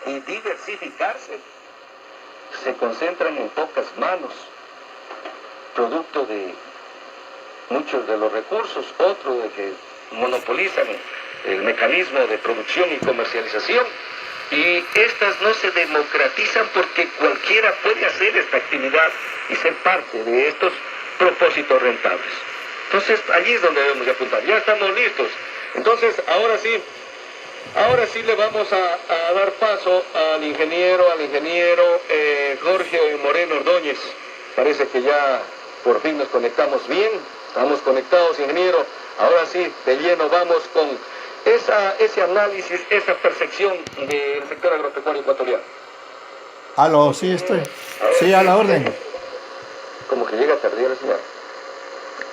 y diversificarse se concentran en pocas manos, producto de muchos de los recursos, otro de que monopolizan el mecanismo de producción y comercialización, y estas no se democratizan porque cualquiera puede hacer esta actividad y ser parte de estos propósitos rentables. Entonces allí es donde debemos de apuntar. Ya estamos listos. Entonces ahora sí le vamos a dar paso al ingeniero Jorge Moreno Ordóñez. Parece que ya por fin nos conectamos bien. Estamos conectados, ingeniero. Ahora sí, de lleno vamos con ese análisis, esa percepción del sector agropecuario ecuatoriano. Aló, sí estoy. Sí, a la orden. Como que llega tardía la señal.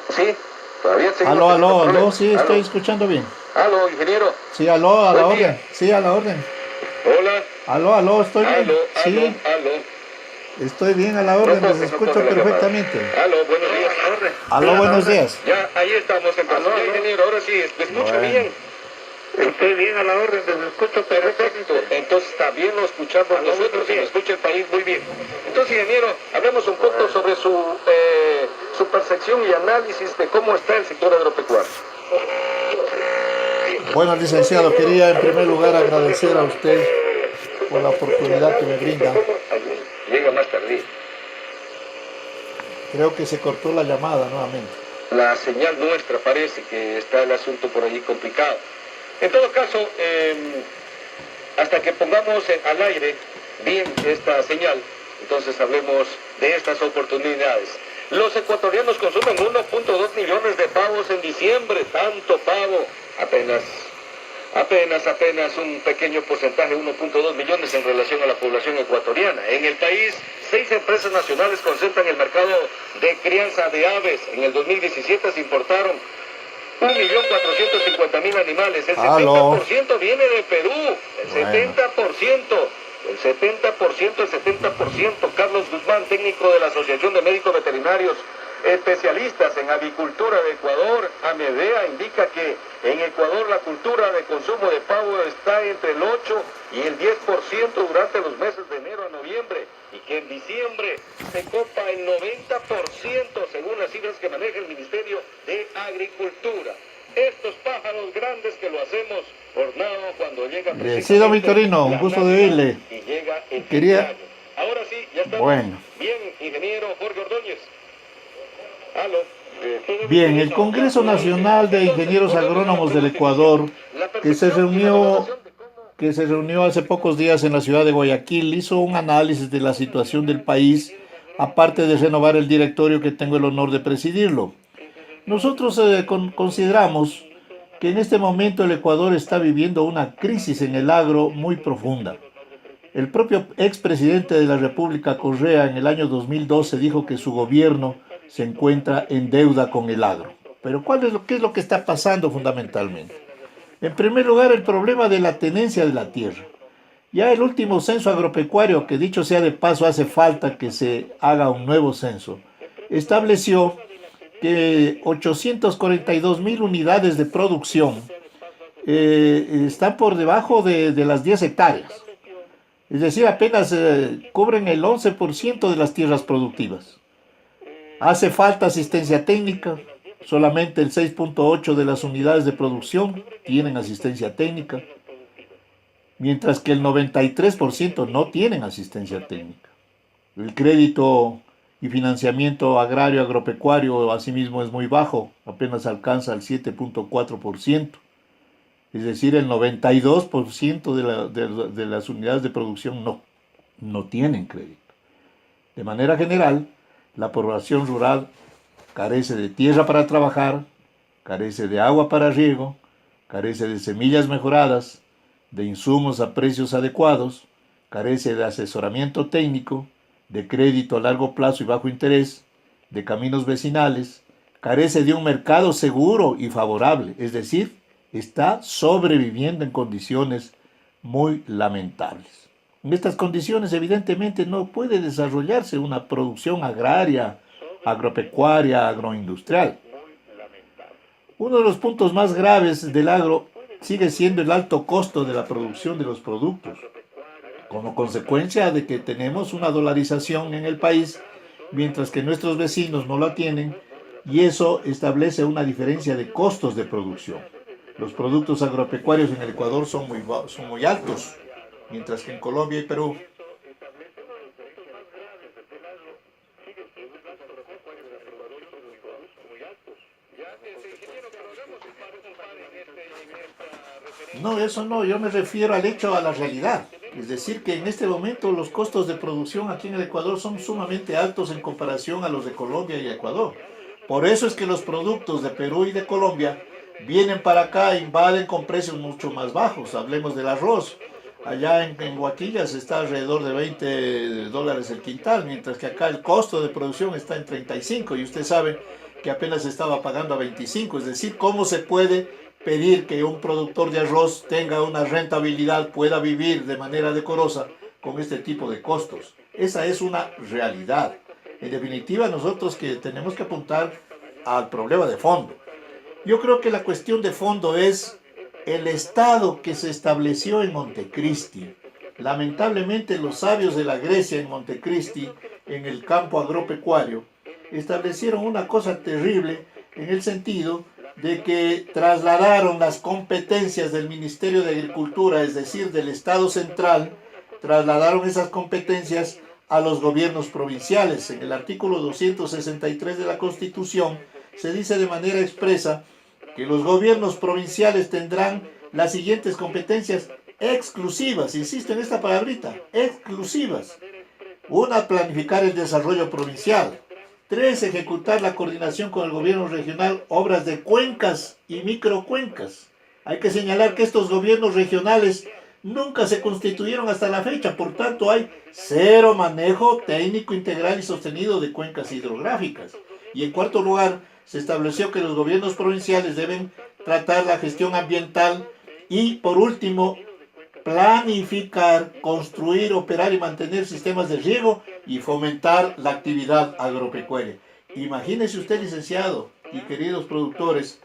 Sí, todavía seguimos. Aló, sí, estoy escuchando bien. Aló, ingeniero. Sí, aló, a la orden. Sí, a la orden. Hola. Aló, estoy bien. Sí, estoy bien a la orden, les escucho perfectamente. Aló, buenos días. Aló, buenos días. Ya, ahí estamos entonces. Ingeniero, ahora sí, me escucho bien. Estoy bien a la orden, les escucho perfecto. Entonces también lo escuchamos nosotros y lo escucha el país muy bien. Entonces, ingeniero, hablemos un poco sobre su percepción y análisis de cómo está el sector agropecuario. Bueno, licenciado, quería en primer lugar agradecer a usted por la oportunidad que me brinda. Llega más tardía. Creo que se cortó la llamada nuevamente. La señal nuestra parece que está el asunto por allí complicado. En todo caso, hasta que pongamos al aire bien esta señal, entonces hablemos de estas oportunidades. Los ecuatorianos consumen 1.2 millones de pavos en diciembre, tanto pavo, apenas un pequeño porcentaje, 1.2 millones en relación a la población ecuatoriana. En el país, 6 empresas nacionales concentran el mercado de crianza de aves. En el 2017 se importaron 1.450.000 animales. El 70% viene de Perú. El 70%. Carlos Guzmán, técnico de la Asociación de Médicos Veterinarios especialistas en avicultura de Ecuador, AMEDEA, indica que en Ecuador la cultura de consumo de pavo está entre el 8 y el 10% durante los meses de enero a noviembre, y que en diciembre se copa el 90% según las cifras que maneja el Ministerio de Agricultura. Estos pájaros grandes que lo hacemos por nada cuando llega sí, don Victorino, un gusto de oírle. Y llega el Quería... Ahora sí, ya estamos. Bueno. Bien, ingeniero Jorge Ordóñez. Aló. Bien, el Congreso Nacional de Ingenieros Agrónomos del Ecuador, que se reunió hace pocos días en la ciudad de Guayaquil, hizo un análisis de la situación del país, aparte de renovar el directorio que tengo el honor de presidirlo. Nosotros consideramos que en este momento el Ecuador está viviendo una crisis en el agro muy profunda. El propio expresidente de la República, Correa, en el año 2012 dijo que su gobierno se encuentra en deuda con el agro. Pero ¿qué es lo que está pasando fundamentalmente? En primer lugar, el problema de la tenencia de la tierra. Ya el último censo agropecuario, que dicho sea de paso hace falta que se haga un nuevo censo, estableció que 842.000 unidades de producción están por debajo de las 10 hectáreas. Es decir, apenas cubren el 11% de las tierras productivas. Hace falta asistencia técnica, solamente el 6.8% de las unidades de producción tienen asistencia técnica, mientras que el 93% no tienen asistencia técnica. El crédito y financiamiento agrario agropecuario asimismo es muy bajo, apenas alcanza el 7.4%. Es decir, el 92% de las unidades de producción no tienen crédito. De manera general, la población rural carece de tierra para trabajar, carece de agua para riego, carece de semillas mejoradas, de insumos a precios adecuados, carece de asesoramiento técnico, de crédito a largo plazo y bajo interés, de caminos vecinales, carece de un mercado seguro y favorable, es decir, está sobreviviendo en condiciones muy lamentables. En estas condiciones, evidentemente, no puede desarrollarse una producción agraria, agropecuaria, agroindustrial. Uno de los puntos más graves del agro sigue siendo el alto costo de la producción de los productos. como consecuencia de que tenemos una dolarización en el país, mientras que nuestros vecinos no la tienen, y eso establece una diferencia de costos de producción. Los productos agropecuarios en el Ecuador son muy altos, mientras que en Colombia y Perú. No, eso no, yo me refiero al hecho, a la realidad. Es decir, que en este momento los costos de producción aquí en el Ecuador son sumamente altos en comparación a los de Colombia y Ecuador. Por eso es que los productos de Perú y de Colombia vienen para acá e invaden con precios mucho más bajos. Hablemos del arroz. Allá en Guaquillas está alrededor de $20 el quintal, mientras que acá el costo de producción está en 35 y usted sabe que apenas estaba pagando a 25. Es decir, ¿cómo se puede pedir que un productor de arroz tenga una rentabilidad, pueda vivir de manera decorosa con este tipo de costos? Esa es una realidad. En definitiva, nosotros que tenemos que apuntar al problema de fondo. Yo creo que la cuestión de fondo es el estado que se estableció en Montecristi. Lamentablemente los sabios de la Grecia en Montecristi, en el campo agropecuario, establecieron una cosa terrible en el sentido de que trasladaron las competencias del Ministerio de Agricultura, es decir, del Estado central, trasladaron esas competencias a los gobiernos provinciales. En el artículo 263 de la Constitución se dice de manera expresa que los gobiernos provinciales tendrán las siguientes competencias exclusivas, insisto en esta palabrita, exclusivas. Una, planificar el desarrollo provincial. 3, ejecutar la coordinación con el gobierno regional, obras de cuencas y microcuencas. Hay que señalar que estos gobiernos regionales nunca se constituyeron hasta la fecha, por tanto hay cero manejo técnico integral y sostenido de cuencas hidrográficas. Y en cuarto lugar, se estableció que los gobiernos provinciales deben tratar la gestión ambiental y, por último, planificar, construir, operar y mantener sistemas de riego y fomentar la actividad agropecuaria. Imagínese usted, licenciado y queridos productores,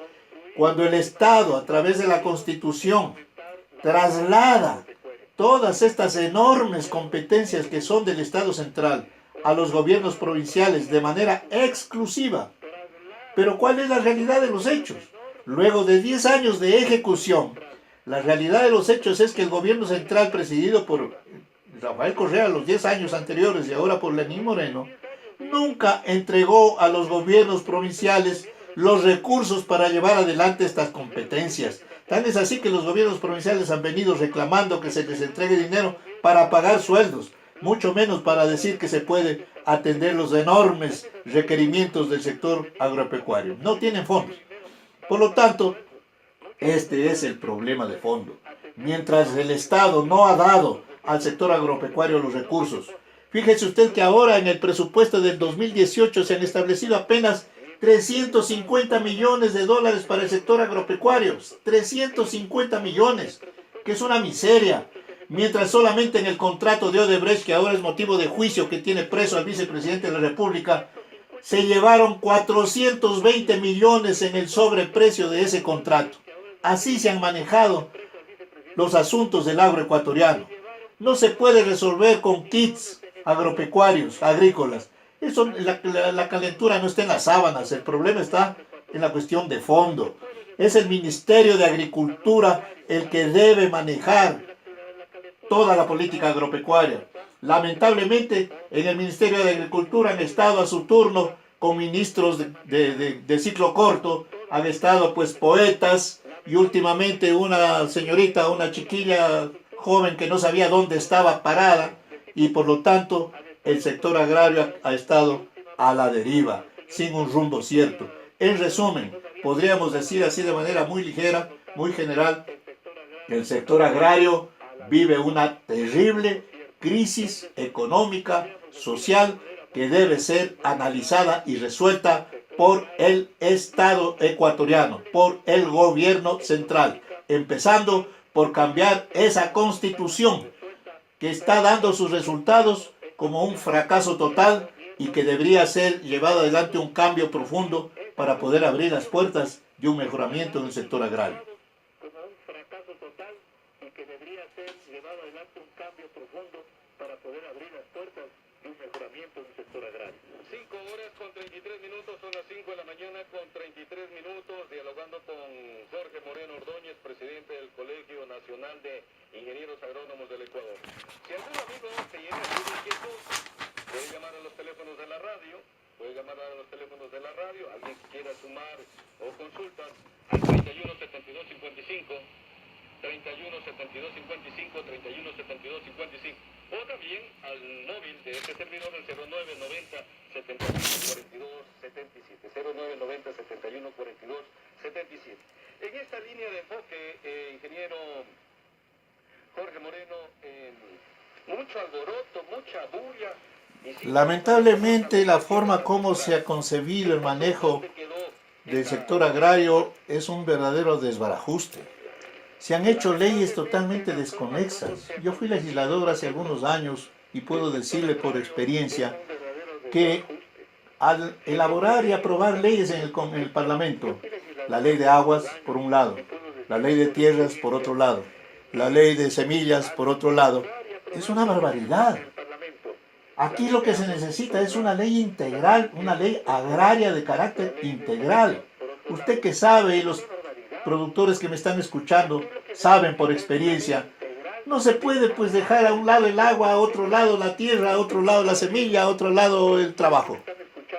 cuando el Estado, a través de la Constitución, traslada todas estas enormes competencias que son del Estado central a los gobiernos provinciales de manera exclusiva. Pero ¿cuál es la realidad de los hechos? Luego de 10 años de ejecución, la realidad de los hechos es que el gobierno central, presidido por Rafael Correa los 10 años anteriores y ahora por Lenín Moreno, nunca entregó a los gobiernos provinciales los recursos para llevar adelante estas competencias. Tan es así que los gobiernos provinciales han venido reclamando que se les entregue dinero para pagar sueldos, mucho menos para decir que se puede atender los enormes requerimientos del sector agropecuario. No tienen fondos. Por lo tanto, este es el problema de fondo. Mientras el Estado no ha dado al sector agropecuario los recursos. Fíjese usted que ahora en el presupuesto del 2018 se han establecido apenas 350 millones de dólares para el sector agropecuario. 350 millones, que es una miseria. Mientras solamente en el contrato de Odebrecht, que ahora es motivo de juicio que tiene preso al vicepresidente de la República, se llevaron 420 millones en el sobreprecio de ese contrato. Así se han manejado los asuntos del agroecuatoriano. No se puede resolver con kits agropecuarios, agrícolas. Eso, la calentura no está en las sábanas, el problema está en la cuestión de fondo. Es el Ministerio de Agricultura el que debe manejar toda la política agropecuaria. Lamentablemente, en el Ministerio de Agricultura han estado a su turno con ministros de ciclo corto, han estado pues poetas y últimamente una señorita, una chiquilla joven que no sabía dónde estaba parada y por lo tanto el sector agrario ha estado a la deriva, sin un rumbo cierto. En resumen, podríamos decir así de manera muy ligera, muy general, que el sector agrario vive una terrible crisis económica, social, que debe ser analizada y resuelta por el Estado ecuatoriano, por el gobierno central, empezando por cambiar esa constitución que está dando sus resultados como un fracaso total y que debería ser llevado adelante un cambio profundo para poder abrir las puertas de un mejoramiento en el sector agrario. llevado adelante un cambio profundo para poder abrir las puertas de un mejoramiento del sector agrario. 5:33, son las 5 de la mañana con 33 minutos, dialogando con Jorge Moreno Ordóñez, presidente del Colegio Nacional de Ingenieros Agrónomos del Ecuador. Si algún amigo se llega a su inquietud, puede llamar a los teléfonos de la radio, alguien que quiera sumar o consultas al 317255, 317255, o también al móvil de este servidor, el 0990 7142 77, 0990 7142 77. En esta línea de enfoque, ingeniero Jorge Moreno, mucho alboroto, mucha bulla. Lamentablemente, la forma como se ha concebido el manejo del sector agrario es un verdadero desbarajuste. Se han hecho leyes totalmente desconexas. Yo fui legislador hace algunos años y puedo decirle por experiencia que al elaborar y aprobar leyes en el Parlamento, la ley de aguas por un lado, la ley de tierras por otro lado, la ley de semillas por otro lado, es una barbaridad. Aquí lo que se necesita es una ley integral, una ley agraria de carácter integral. Usted que sabe, y los productores que me están escuchando saben por experiencia, no se puede pues dejar a un lado el agua, a otro lado la tierra, a otro lado la semilla, a otro lado el trabajo.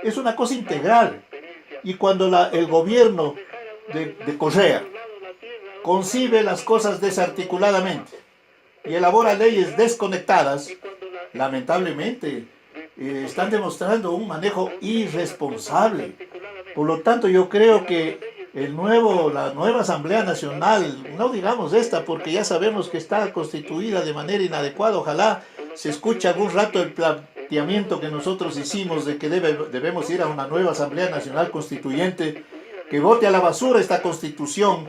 Es una cosa integral. Y cuando el gobierno de Correa concibe las cosas desarticuladamente y elabora leyes desconectadas, lamentablemente están demostrando un manejo irresponsable. Por lo tanto, yo creo que la nueva Asamblea Nacional, no digamos esta porque ya sabemos que está constituida de manera inadecuada, ojalá se escuche algún rato el planteamiento que nosotros hicimos de que debemos ir a una nueva Asamblea Nacional Constituyente, que vote a la basura esta Constitución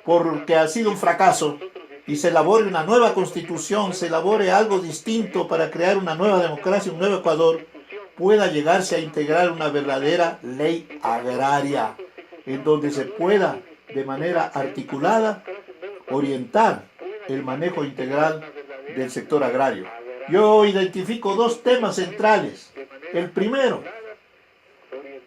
porque ha sido un fracaso, y se elabore una nueva Constitución, se elabore algo distinto para crear una nueva democracia, un nuevo Ecuador, pueda llegarse a integrar una verdadera ley agraria, en donde se pueda, de manera articulada, orientar el manejo integral del sector agrario. Yo identifico dos temas centrales. El primero,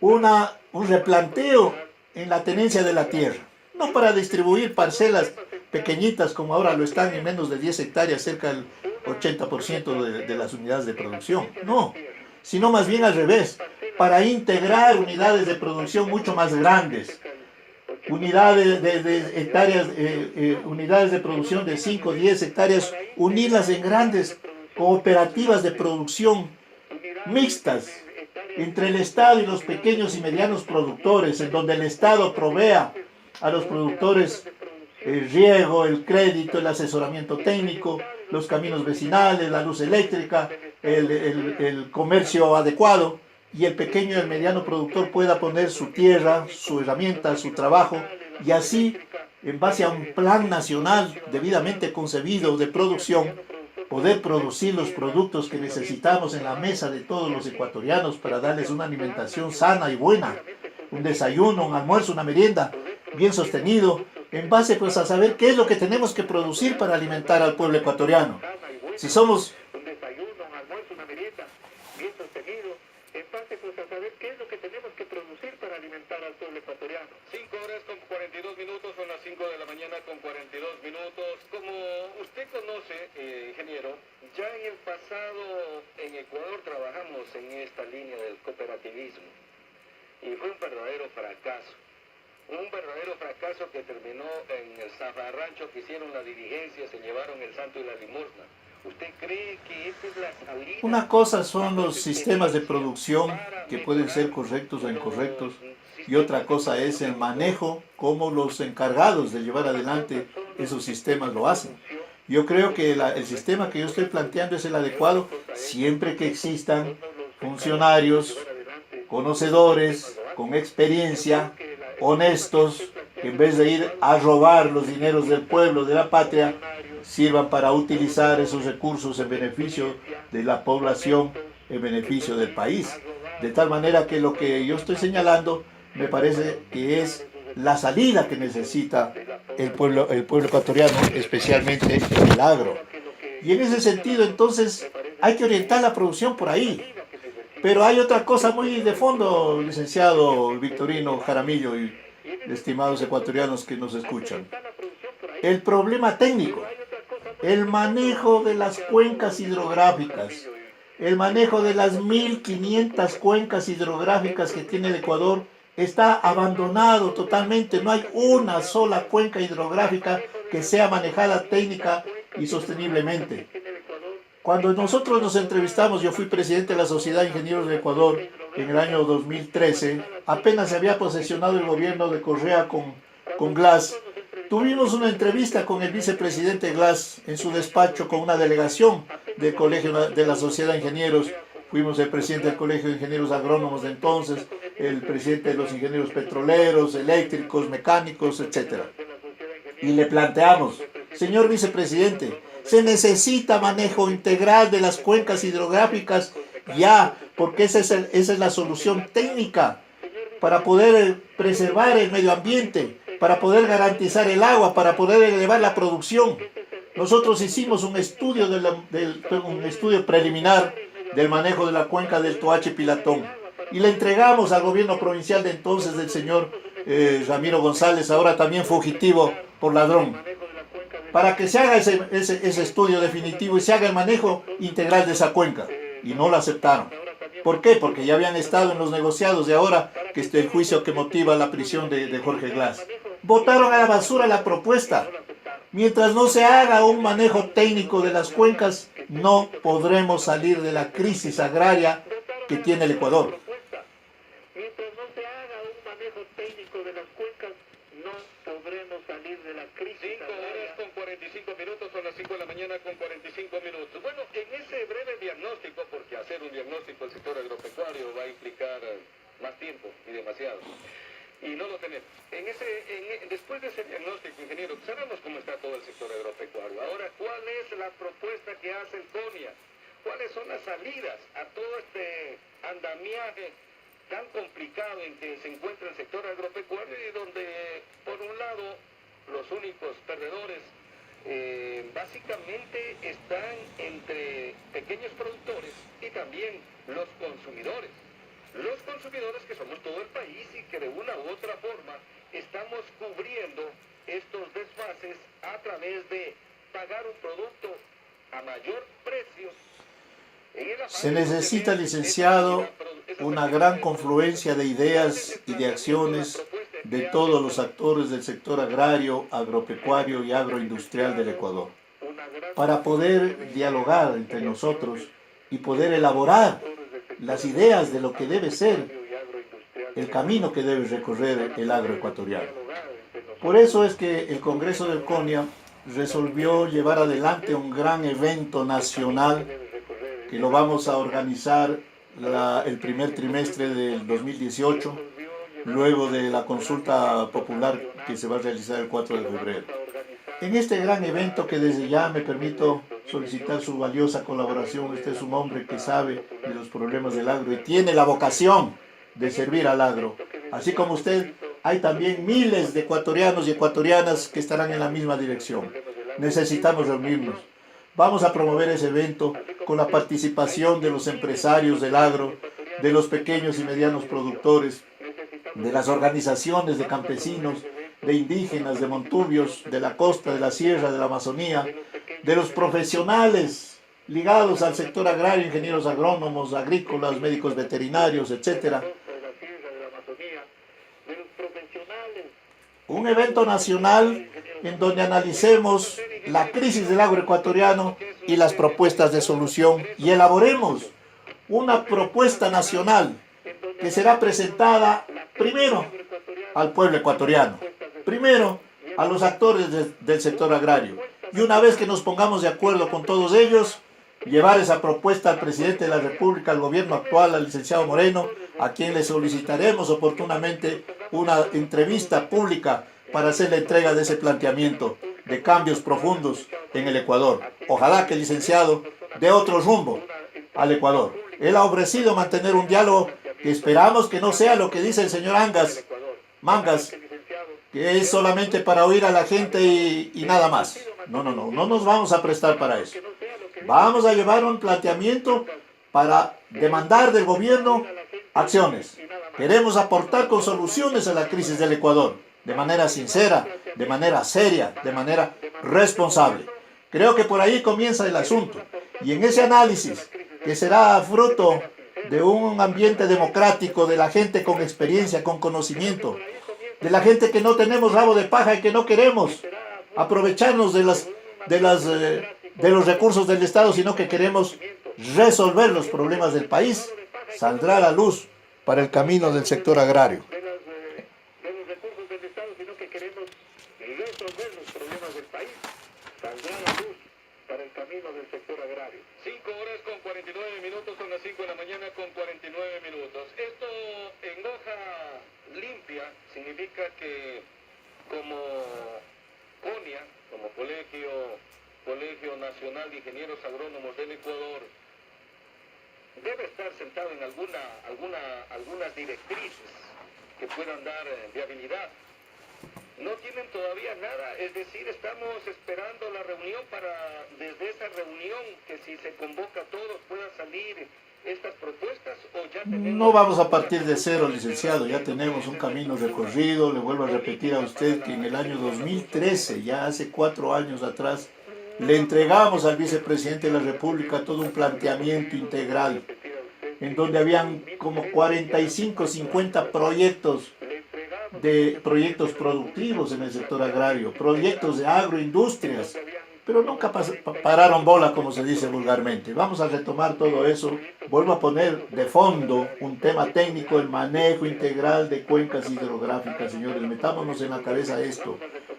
un replanteo en la tenencia de la tierra, no para distribuir parcelas pequeñitas como ahora lo están en menos de 10 hectáreas, cerca del 80% de las unidades de producción, no, sino más bien al revés, para integrar unidades de producción mucho más grandes, unidades de hectáreas, unidades de producción de 5 o 10 hectáreas, unirlas en grandes cooperativas de producción mixtas entre el Estado y los pequeños y medianos productores, en donde el Estado provea a los productores el riego, el crédito, el asesoramiento técnico, los caminos vecinales, la luz eléctrica, el comercio adecuado, y el pequeño y el mediano productor pueda poner su tierra, su herramienta, su trabajo, y así, en base a un plan nacional debidamente concebido de producción, poder producir los productos que necesitamos en la mesa de todos los ecuatorianos para darles una alimentación sana y buena, un desayuno, un almuerzo, una merienda bien sostenido, en base pues a saber qué es lo que tenemos que producir para alimentar al pueblo ecuatoriano. Si somos Un desayuno, un almuerzo, una merienda bien sostenido, en base pues a saber qué es lo que tenemos que producir para alimentar al pueblo ecuatoriano. 5:42, son las 5 de la mañana con 42 minutos. Como usted conoce, ingeniero, ya en el pasado en Ecuador trabajamos en esta línea del cooperativismo y fue un verdadero fracaso. Un verdadero fracaso que terminó en el zafarrancho que hicieron la diligencia, se llevaron el santo y la limosna. ¿Usted cree que esta es la salida? Una cosa son los sistemas de producción que pueden ser correctos o incorrectos, y otra cosa es el manejo, cómo los encargados de llevar adelante esos sistemas lo hacen. Yo creo que el sistema que yo estoy planteando es el adecuado siempre que existan funcionarios, conocedores, con experiencia, honestos, que en vez de ir a robar los dineros del pueblo, de la patria, sirvan para utilizar esos recursos en beneficio de la población, en beneficio del país. De tal manera que lo que yo estoy señalando me parece que es la salida que necesita el pueblo ecuatoriano, especialmente en el agro. Y en ese sentido, entonces, hay que orientar la producción por ahí. Pero hay otra cosa muy de fondo, licenciado Victorino Jaramillo y estimados ecuatorianos que nos escuchan. El problema técnico, el manejo de las cuencas hidrográficas, el manejo de las 1.500 cuencas hidrográficas que tiene el Ecuador está abandonado totalmente. No hay una sola cuenca hidrográfica que sea manejada técnica y sosteniblemente. Cuando nosotros nos entrevistamos, yo fui presidente de la Sociedad de Ingenieros del Ecuador en el año 2013, apenas se había posesionado el gobierno de Correa con Glass. Tuvimos una entrevista con el vicepresidente Glass en su despacho con una delegación del colegio de la Sociedad de Ingenieros. Fuimos el presidente del Colegio de Ingenieros Agrónomos de entonces, el presidente de los ingenieros petroleros, eléctricos, mecánicos, etc. Y le planteamos, señor vicepresidente, se necesita manejo integral de las cuencas hidrográficas ya, porque esa es la solución técnica para poder preservar el medio ambiente, para poder garantizar el agua, para poder elevar la producción. Nosotros hicimos un estudio, un estudio preliminar del manejo de la cuenca del Toache-Pilatón y le entregamos al gobierno provincial de entonces del señor Ramiro González, ahora también fugitivo por ladrón, para que se haga ese estudio definitivo y se haga el manejo integral de esa cuenca. Y no lo aceptaron. ¿Por qué? Porque ya habían estado en los negociados de ahora, que es el juicio que motiva la prisión de Jorge Glass. Botaron a la basura la propuesta. Mientras no se haga un manejo técnico de las cuencas, no podremos salir de la crisis agraria que tiene el Ecuador. Mientras no se haga un manejo técnico de las cuencas, no podremos salir de la crisis. 5 horas con 45 minutos, son las 5 de la mañana con 45 minutos. Bueno, en ese breve diagnóstico, porque hacer un diagnóstico del sector agropecuario va a implicar más tiempo y demasiado. Y no lo tenemos. Después de ese diagnóstico, ingeniero, sabemos cómo está todo el sector agropecuario. Ahora, ¿cuál es la propuesta que hace el CONIA? ¿Cuáles son las salidas a todo este andamiaje tan complicado en que se encuentra el sector agropecuario y donde, por un lado, los únicos perdedores básicamente están entre pequeños productores y también los consumidores? Los consumidores que somos todo el país y que de una u otra forma estamos cubriendo estos desfases a través de pagar un producto a mayor precio. Se necesita, licenciado, una gran confluencia de ideas y de acciones de todos los actores del sector agrario, agropecuario y agroindustrial del Ecuador, para poder dialogar entre nosotros y poder elaborar las ideas de lo que debe ser el camino que debe recorrer el agroecuatoriano. Por eso es que el Congreso del CONIA resolvió llevar adelante un gran evento nacional que lo vamos a organizar el primer trimestre del 2018, luego de la consulta popular que se va a realizar el 4 de febrero. En este gran evento, que desde ya me permito solicitar su valiosa colaboración, usted es un hombre que sabe de los problemas del agro y tiene la vocación de servir al agro. Así como usted, hay también miles de ecuatorianos y ecuatorianas que estarán en la misma dirección. Necesitamos reunirnos. Vamos a promover ese evento con la participación de los empresarios del agro, de los pequeños y medianos productores, de las organizaciones de campesinos, de indígenas, de montubios, de la costa, de la sierra, de la Amazonía, de los profesionales ligados al sector agrario, ingenieros agrónomos, agrícolas, médicos veterinarios, etc. Un evento nacional en donde analicemos la crisis del agroecuatoriano y las propuestas de solución y elaboremos una propuesta nacional que será presentada primero al pueblo ecuatoriano, primero a los actores del sector agrario, y una vez que nos pongamos de acuerdo con todos ellos, llevar esa propuesta al presidente de la República, al gobierno actual, al licenciado Moreno, a quien le solicitaremos oportunamente una entrevista pública para hacer la entrega de ese planteamiento de cambios profundos en el Ecuador. Ojalá que el licenciado dé otro rumbo al Ecuador. Él ha ofrecido mantener un diálogo que esperamos que no sea lo que dice el señor Mangas, que es solamente para oír a la gente y nada más. No nos vamos a prestar para eso. vamos a llevar un planteamiento para demandar del gobierno acciones. Queremos aportar con soluciones a la crisis del Ecuador, de manera sincera, de manera seria, de manera responsable. Creo que por ahí comienza el asunto. Y en ese análisis, que será fruto de un ambiente democrático, de la gente con experiencia, con conocimiento, de la gente que no tenemos rabo de paja y que no queremos aprovecharnos de los recursos del Estado, sino que queremos resolver los problemas del país, saldrá a la luz para el camino del sector agrario. De los recursos del Estado, sino que queremos resolver los problemas del país, saldrá a la luz para el camino del sector agrario. 5 horas con 49 minutos, son las 5 de la mañana con 49 minutos. Esto en hoja limpia significa que como CONIA, como Colegio Nacional de Ingenieros Agrónomos del Ecuador, debe estar sentado en algunas directrices que puedan dar viabilidad. No tienen todavía nada, es decir, estamos esperando la reunión para, desde esa reunión, que si se convoca a todos puedan salir estas propuestas, o ya tenemos... No vamos a partir de cero, licenciado, ya tenemos un camino recorrido. Le vuelvo a repetir a usted que en el año 2013, ya hace 4 años atrás, le entregamos al vicepresidente de la República todo un planteamiento integral, en donde habían como 45, 50 proyectos productivos en el sector agrario, proyectos de agroindustrias, pero nunca pararon bola, como se dice vulgarmente. Vamos a retomar todo eso. Vuelvo a poner de fondo un tema técnico, el manejo integral de cuencas hidrográficas, señores. Metámonos en la cabeza esto.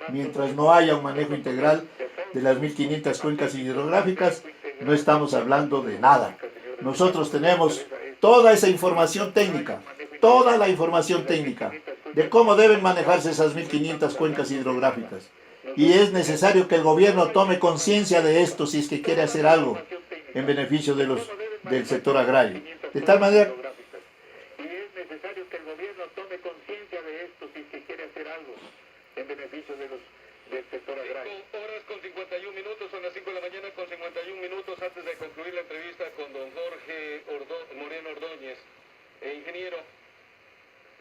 Mientras no haya un manejo integral de las 1500 cuencas hidrográficas, no estamos hablando de nada. Nosotros tenemos toda esa información técnica, toda la información técnica de cómo deben manejarse esas 1500 cuencas hidrográficas. Y es necesario que el gobierno tome conciencia de esto si es que quiere hacer algo en beneficio del sector agrario. De tal manera... Y es necesario que el gobierno tome conciencia de esto si es que quiere hacer algo en beneficio del sector agrario. 5 horas con 51 minutos, son las 5 de la mañana con 51 minutos antes de concluir la entrevista con don Jorge Moreno Ordóñez. Ingeniero,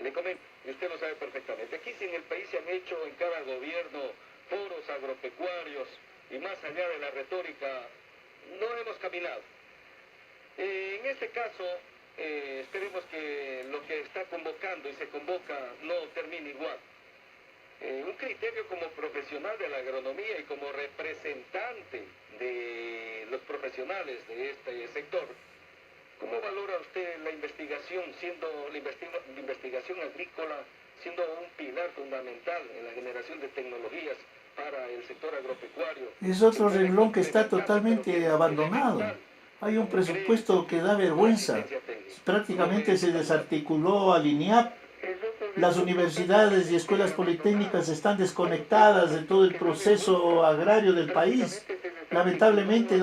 le comento, y usted lo sabe perfectamente, aquí en el país se han hecho en cada gobierno foros agropecuarios y más allá de la retórica no hemos caminado. En este caso esperemos que lo que está convocando y se convoca no termine igual. Un criterio como profesional de la agronomía y como representante de los profesionales de este sector, ¿cómo valora usted la investigación, siendo la investigación agrícola, siendo un pilar fundamental en la generación de tecnologías para el sector agropecuario? Es otro renglón que está totalmente abandonado. Hay un presupuesto que da vergüenza. Prácticamente se desarticuló al INIAP. Las universidades y escuelas politécnicas están desconectadas de todo el proceso agrario del país. Lamentablemente,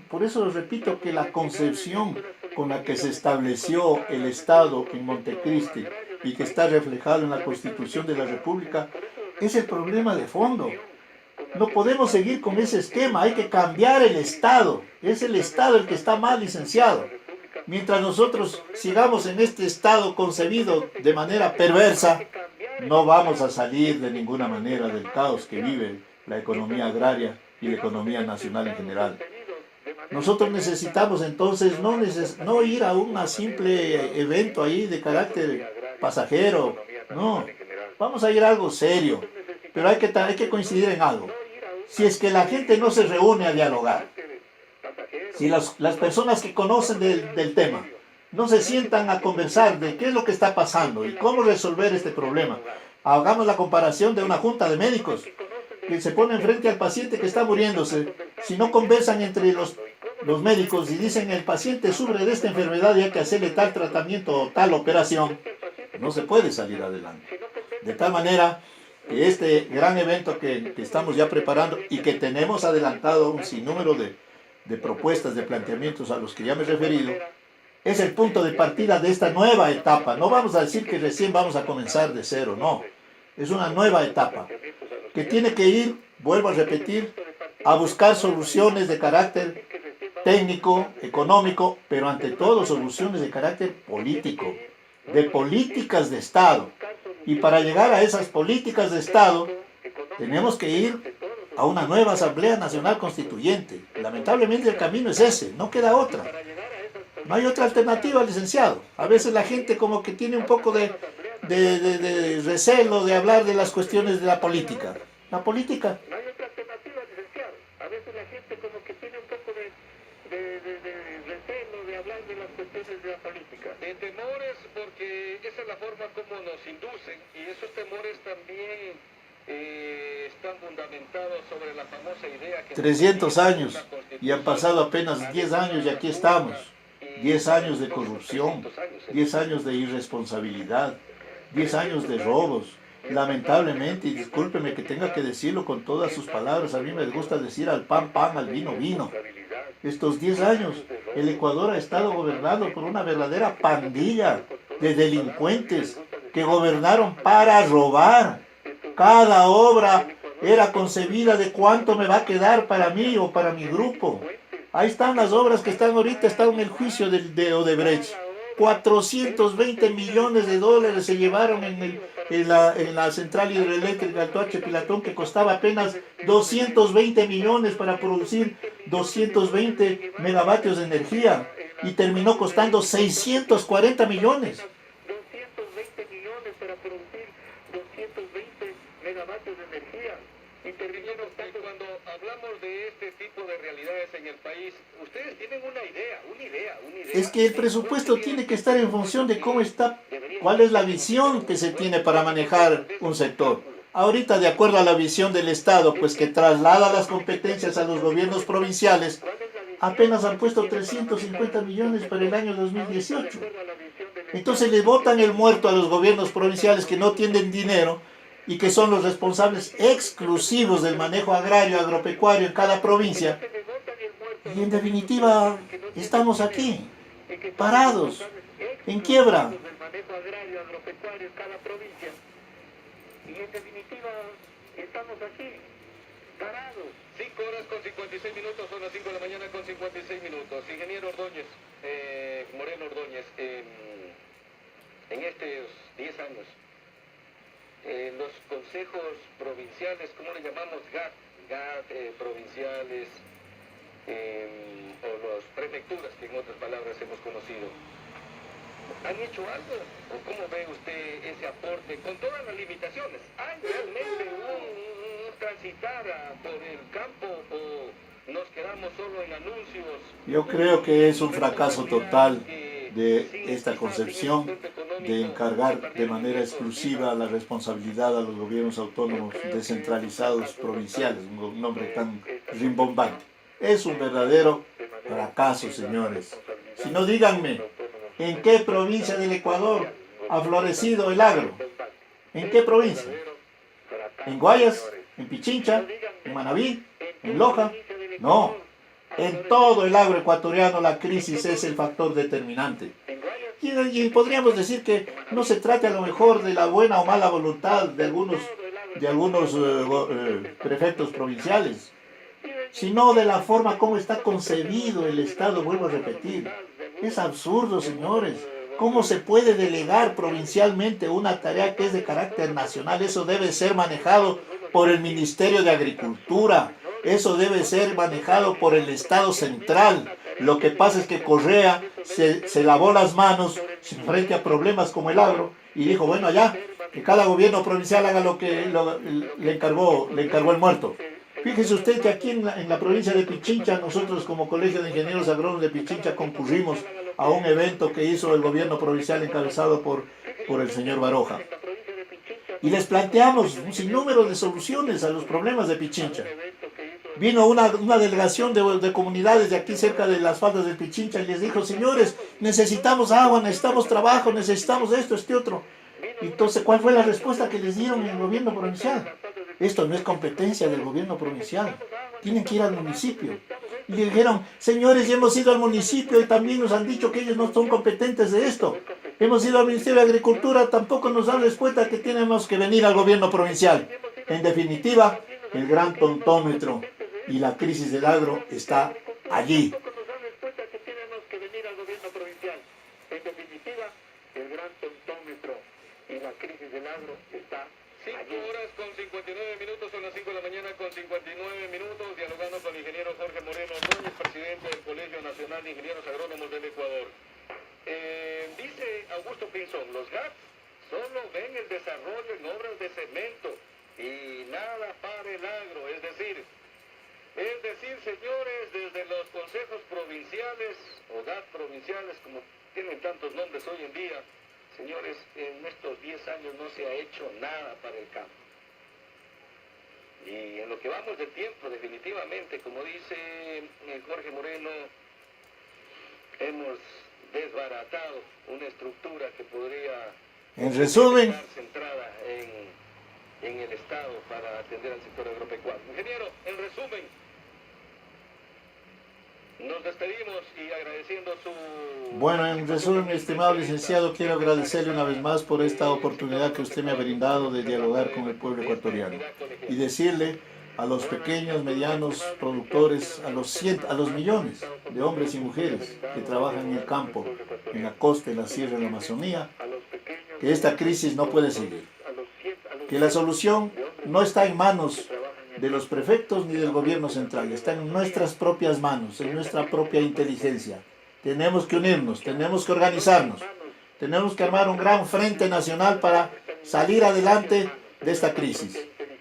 por eso repito que la concepción con la que se estableció el Estado en Montecristi y que está reflejado en la Constitución de la República es el problema de fondo. No podemos seguir con ese esquema, hay que cambiar el Estado. Es el Estado el que está mal licenciado. Mientras nosotros sigamos en este Estado concebido de manera perversa, no vamos a salir de ninguna manera del caos que vive la economía agraria y la economía nacional en general. Nosotros necesitamos entonces no ir a un simple evento ahí de carácter pasajero, no, vamos a ir a algo serio, pero hay que coincidir en algo. Si es que la gente no se reúne a dialogar, si las personas que conocen del tema no se sientan a conversar de qué es lo que está pasando y cómo resolver este problema, hagamos la comparación de una junta de médicos que se ponen frente al paciente que está muriéndose. Si no conversan entre los médicos y dicen el paciente sufre de esta enfermedad y hay que hacerle tal tratamiento o tal operación, no se puede salir adelante. De tal manera que este gran evento que estamos ya preparando y que tenemos adelantado un sinnúmero de propuestas, de planteamientos a los que ya me he referido, es el punto de partida de esta nueva etapa. No vamos a decir que recién vamos a comenzar de cero, no. Es una nueva etapa que tiene que ir, vuelvo a repetir, a buscar soluciones de carácter técnico, económico, pero ante todo soluciones de carácter político, de políticas de Estado. Y para llegar a esas políticas de Estado, tenemos que ir a una nueva Asamblea Nacional Constituyente. Lamentablemente el camino es ese, no queda otra. No hay otra alternativa, licenciado. A veces la gente como que tiene un poco de recelo de hablar de las cuestiones de la política. La política. No hay otra alternativa, licenciado. A veces la gente como que tiene un poco de recelo de hablar de las cuestiones de la política. De temores, porque esa es la forma como nos inducen, y esos temores también están fundamentados sobre la famosa idea que... 300 años, y han pasado apenas 10 años y aquí estamos. 10 años de corrupción, 10 años de irresponsabilidad, 10 años de robos. Lamentablemente, y discúlpeme que tenga que decirlo con todas sus palabras, a mí me gusta decir al pan, pan, al vino, vino. Estos 10 años, el Ecuador ha estado gobernado por una verdadera pandilla de delincuentes que gobernaron para robar. Cada obra era concebida de cuánto me va a quedar para mí o para mi grupo. Ahí están las obras que están ahorita, están en el juicio de Odebrecht. 420 millones de dólares se llevaron en la central hidroeléctrica Altoache Pilatón, que costaba apenas 220 millones para producir 220 megavatios de energía, y terminó costando 640 millones. 220 millones para producir 220 megavatios de energía. Intervinieron tanto. Cuando hablamos de este tipo de realidades en el país, ustedes tienen una idea. Es que el presupuesto tiene que estar en función de cómo está, cuál es la visión que se tiene para manejar un sector. Ahorita, de acuerdo a la visión del Estado, pues que traslada las competencias a los gobiernos provinciales, apenas han puesto 350 millones para el año 2018. Entonces le botan el muerto a los gobiernos provinciales que no tienen dinero y que son los responsables exclusivos del manejo agrario, agropecuario en cada provincia. Y en definitiva, estamos aquí, parados, en quiebra. Y en definitiva, estamos aquí, parados. 5 horas con 56 minutos, son las 5 de la mañana con 56 minutos. Ingeniero Ordóñez, Moreno Ordóñez, en estos 10 años, los consejos provinciales, ¿cómo le llamamos? GAT provinciales, o las prefecturas, que en otras palabras hemos conocido, ¿han hecho algo? ¿O cómo ve usted ese aporte con todas las limitaciones? ¿Hay realmente un transitar por el campo o nos quedamos solo en anuncios? Yo creo que es un fracaso total de esta concepción de encargar de manera exclusiva la responsabilidad a los gobiernos autónomos descentralizados provinciales, un nombre tan rimbombante. Es un verdadero fracaso, señores. Si no, díganme, ¿en qué provincia del Ecuador ha florecido el agro? ¿En qué provincia? ¿En Guayas? ¿En Pichincha? ¿En Manabí? ¿En Loja? No. En todo el agro ecuatoriano la crisis es el factor determinante. Y podríamos decir que no se trata a lo mejor de la buena o mala voluntad de algunos prefectos provinciales, sino de la forma como está concebido el Estado, vuelvo a repetir. Es absurdo, señores. ¿Cómo se puede delegar provincialmente una tarea que es de carácter nacional? Eso debe ser manejado por el Ministerio de Agricultura. Eso debe ser manejado por el Estado central. Lo que pasa es que Correa se lavó las manos frente a problemas como el agro y dijo, bueno, ya, que cada gobierno provincial haga lo que le encargó el muerto. Fíjese usted que aquí en la provincia de Pichincha, nosotros como Colegio de Ingenieros Agrónomos de Pichincha concurrimos a un evento que hizo el gobierno provincial encabezado por el señor Baroja. Y les planteamos un sinnúmero de soluciones a los problemas de Pichincha. Vino una delegación de comunidades de aquí cerca de las faldas del Pichincha y les dijo, señores, necesitamos agua, necesitamos trabajo, necesitamos esto, este otro. Entonces, ¿cuál fue la respuesta que les dieron en el gobierno provincial? Esto no es competencia del gobierno provincial, tienen que ir al municipio. Y le dijeron, señores, ya hemos ido al municipio y también nos han dicho que ellos no son competentes de esto. Hemos ido al Ministerio de Agricultura, tampoco nos dan respuesta que tenemos que venir al gobierno provincial. En definitiva, el gran tontómetro y la crisis del agro está allí. de Ingenieros Agrónomos del Ecuador. Dice Augusto Pinzón, los GATS solo ven el desarrollo en obras de cemento y nada para el agro, es decir, señores, desde los consejos provinciales o GAT provinciales, como tienen tantos nombres hoy en día, señores, en estos 10 años no se ha hecho nada para el campo. Y en lo que vamos de tiempo, definitivamente, como dice Jorge Moreno, hemos desbaratado una estructura que podría En resumen, estar centrada en el Estado para atender al sector agropecuario. Ingeniero, en resumen, nos despedimos y agradeciendo su... bueno, en resumen, mi estimado licenciado, quiero agradecerle una vez más por esta oportunidad que usted me ha brindado de dialogar con el pueblo ecuatoriano y decirle a los pequeños, medianos productores, a los millones de hombres y mujeres que trabajan en el campo, en la costa, en la sierra, en la Amazonía, que esta crisis no puede seguir, que la solución no está en manos de los prefectos ni del gobierno central, está en nuestras propias manos, en nuestra propia inteligencia. Tenemos que unirnos, tenemos que organizarnos, tenemos que armar un gran frente nacional para salir adelante de esta crisis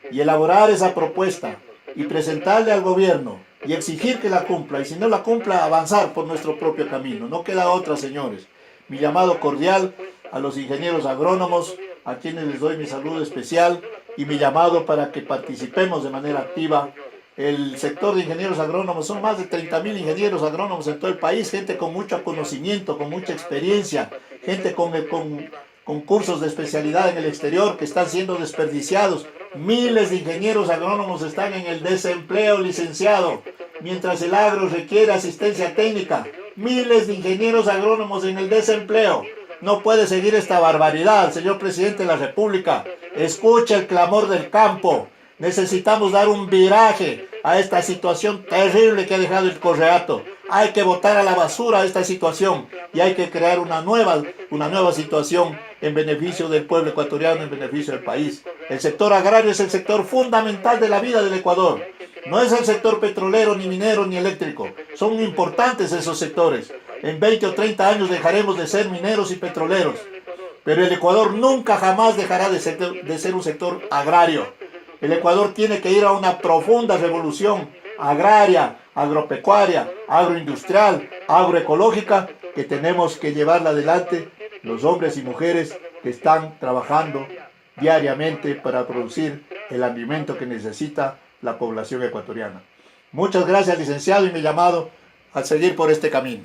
y elaborar esa propuesta y presentarle al gobierno y exigir que la cumpla, y si no la cumpla, avanzar por nuestro propio camino. No queda otra, señores. Mi llamado cordial a los ingenieros agrónomos, a quienes les doy mi saludo especial, y mi llamado para que participemos de manera activa. El sector de ingenieros agrónomos, son más de 30.000 ingenieros agrónomos en todo el país, gente con mucho conocimiento, con mucha experiencia, gente con cursos de especialidad en el exterior que están siendo desperdiciados. Miles de ingenieros agrónomos están en el desempleo, licenciado, mientras el agro requiere asistencia técnica. Miles de ingenieros agrónomos en el desempleo. No puede seguir esta barbaridad, señor presidente de la República. Escucha el clamor del campo. Necesitamos dar un viraje a esta situación terrible que ha dejado el Correato. Hay que botar a la basura esta situación y hay que crear una nueva situación en beneficio del pueblo ecuatoriano, en beneficio del país. El sector agrario es el sector fundamental de la vida del Ecuador. No es el sector petrolero, ni minero, ni eléctrico. Son importantes esos sectores. En 20 o 30 años dejaremos de ser mineros y petroleros. Pero el Ecuador nunca jamás dejará de ser un sector agrario. El Ecuador tiene que ir a una profunda revolución agraria, agropecuaria, agroindustrial, agroecológica, que tenemos que llevarla adelante los hombres y mujeres que están trabajando diariamente para producir el alimento que necesita la población ecuatoriana. Muchas gracias, licenciado, y mi llamado a seguir por este camino.